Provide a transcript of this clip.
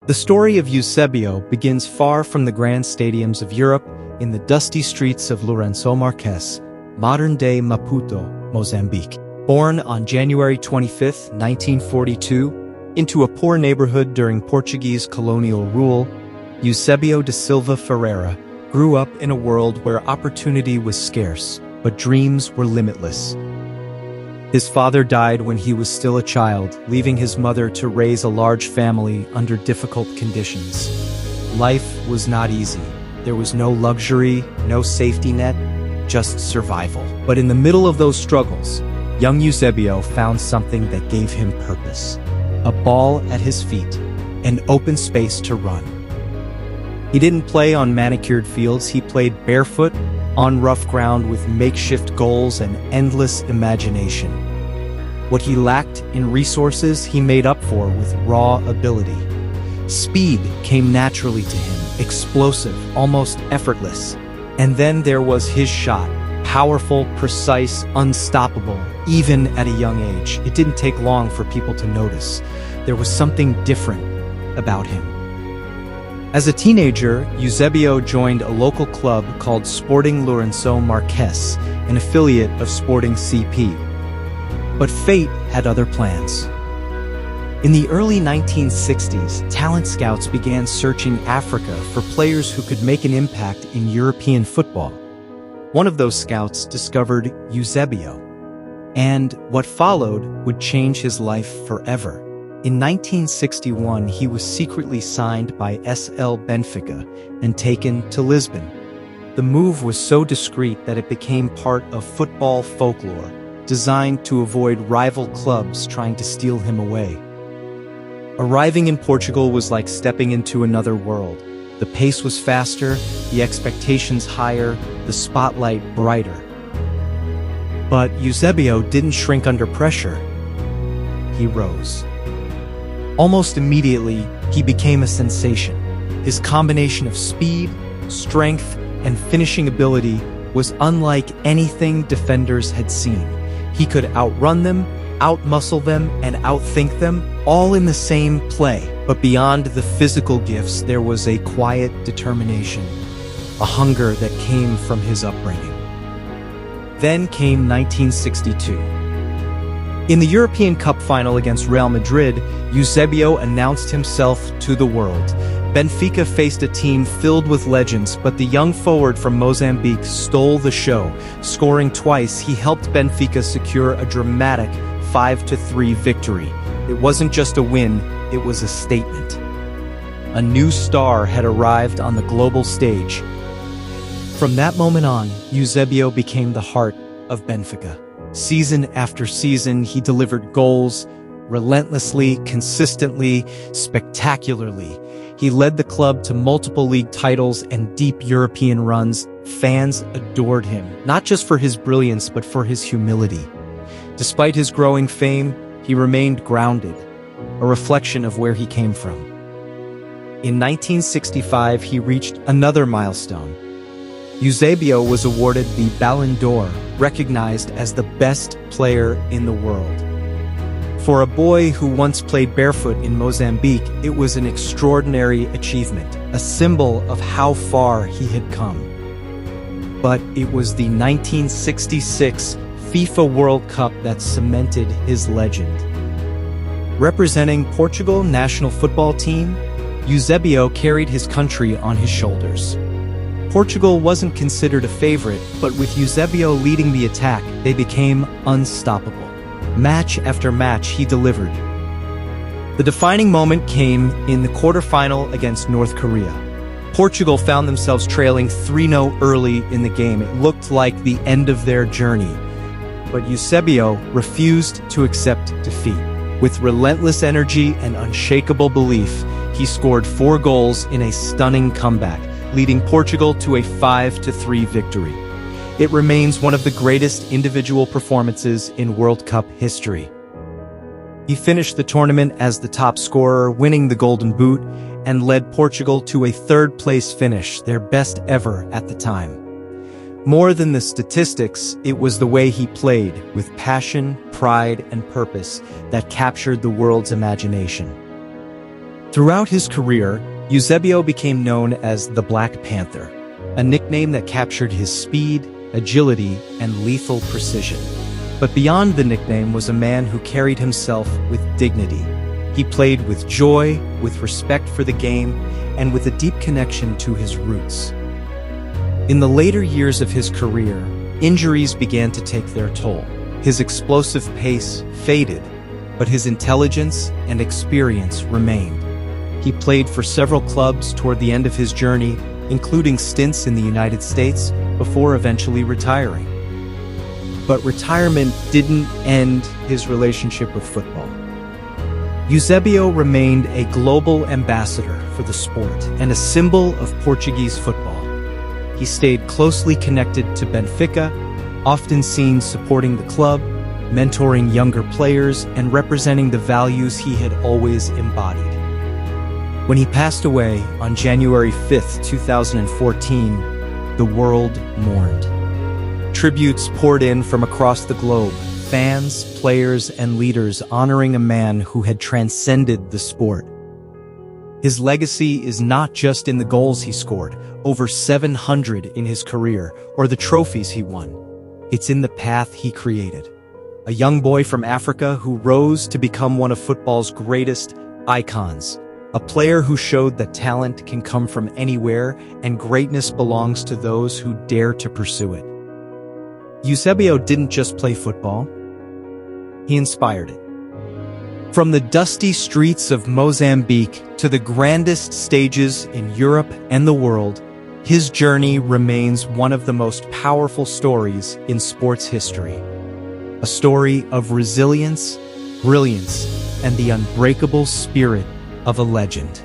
The story of Eusebio begins far from the grand stadiums of Europe in the dusty streets of Lourenço Marques, modern-day Maputo, Mozambique. Born on January 25, 1942, into a poor neighborhood during Portuguese colonial rule, Eusebio da Silva Ferreira grew up in a world where opportunity was scarce, but dreams were limitless. His father died when he was still a child, leaving his mother to raise a large family under difficult conditions. Life was not easy. There was no luxury, no safety net, just survival. But in the middle of those struggles, young Eusebio found something that gave him purpose. A ball at his feet, an open space to run. He didn't play on manicured fields, he played barefoot, on rough ground with makeshift goals and endless imagination. What he lacked in resources, he made up for with raw ability. Speed came naturally to him, explosive, almost effortless. And then there was his shot, powerful, precise, unstoppable, even at a young age. It didn't take long for people to notice. There was something different about him. As a teenager, Eusebio joined a local club called Sporting Lourenço Marques, an affiliate of Sporting CP. But fate had other plans. In the early 1960s, talent scouts began searching Africa for players who could make an impact in European football. One of those scouts discovered Eusebio, and what followed would change his life forever. In 1961, he was secretly signed by SL Benfica and taken to Lisbon. The move was so discreet that it became part of football folklore, designed to avoid rival clubs trying to steal him away. Arriving in Portugal was like stepping into another world. The pace was faster, the expectations higher, the spotlight brighter. But Eusebio didn't shrink under pressure. He rose. Almost immediately, he became a sensation. His combination of speed, strength, and finishing ability was unlike anything defenders had seen. He could outrun them, outmuscle them, and outthink them, all in the same play. But beyond the physical gifts, there was a quiet determination, a hunger that came from his upbringing. Then came 1962. In the European Cup final against Real Madrid, Eusebio announced himself to the world. Benfica faced a team filled with legends, but the young forward from Mozambique stole the show. Scoring twice, he helped Benfica secure a dramatic 5-3 victory. It wasn't just a win, it was a statement. A new star had arrived on the global stage. From that moment on, Eusebio became the heart of Benfica. Season after season, he delivered goals, relentlessly, consistently, spectacularly. He led the club to multiple league titles and deep European runs. Fans adored him, not just for his brilliance, but for his humility. Despite his growing fame, he remained grounded, a reflection of where he came from. In 1965, he reached another milestone. Eusebio was awarded the Ballon d'Or, recognized as the best player in the world. For a boy who once played barefoot in Mozambique, it was an extraordinary achievement, a symbol of how far he had come. But it was the 1966 FIFA World Cup that cemented his legend. Representing Portugal national football team, Eusebio carried his country on his shoulders. Portugal wasn't considered a favorite, but with Eusebio leading the attack, they became unstoppable. Match after match, he delivered. The defining moment came in the quarterfinal against North Korea. Portugal found themselves trailing 3-0 early in the game. It looked like the end of their journey. But Eusebio refused to accept defeat. With relentless energy and unshakable belief, he scored 4 goals in a stunning comeback, leading Portugal to a 5-3 victory. It remains one of the greatest individual performances in World Cup history. He finished the tournament as the top scorer, winning the Golden Boot, and led Portugal to a 3rd-place finish, their best ever at the time. More than the statistics, it was the way he played, with passion, pride, and purpose, that captured the world's imagination. Throughout his career, Eusebio became known as the Black Panther, a nickname that captured his speed, agility, and lethal precision. But beyond the nickname was a man who carried himself with dignity. He played with joy, with respect for the game, and with a deep connection to his roots. In the later years of his career, injuries began to take their toll. His explosive pace faded, but his intelligence and experience remained. He played for several clubs toward the end of his journey, including stints in the United States, before eventually retiring. But retirement didn't end his relationship with football. Eusebio remained a global ambassador for the sport and a symbol of Portuguese football. He stayed closely connected to Benfica, often seen supporting the club, mentoring younger players, and representing the values he had always embodied. When he passed away on January 5, 2014, the world mourned. Tributes poured in from across the globe, fans, players, and leaders honoring a man who had transcended the sport. His legacy is not just in the goals he scored, over 700 in his career, or the trophies he won. It's in the path he created. A young boy from Africa who rose to become one of football's greatest icons. A player who showed that talent can come from anywhere and greatness belongs to those who dare to pursue it. Eusebio didn't just play football, he inspired it. From the dusty streets of Mozambique to the grandest stages in Europe and the world, his journey remains one of the most powerful stories in sports history. A story of resilience, brilliance, and the unbreakable spirit of a legend.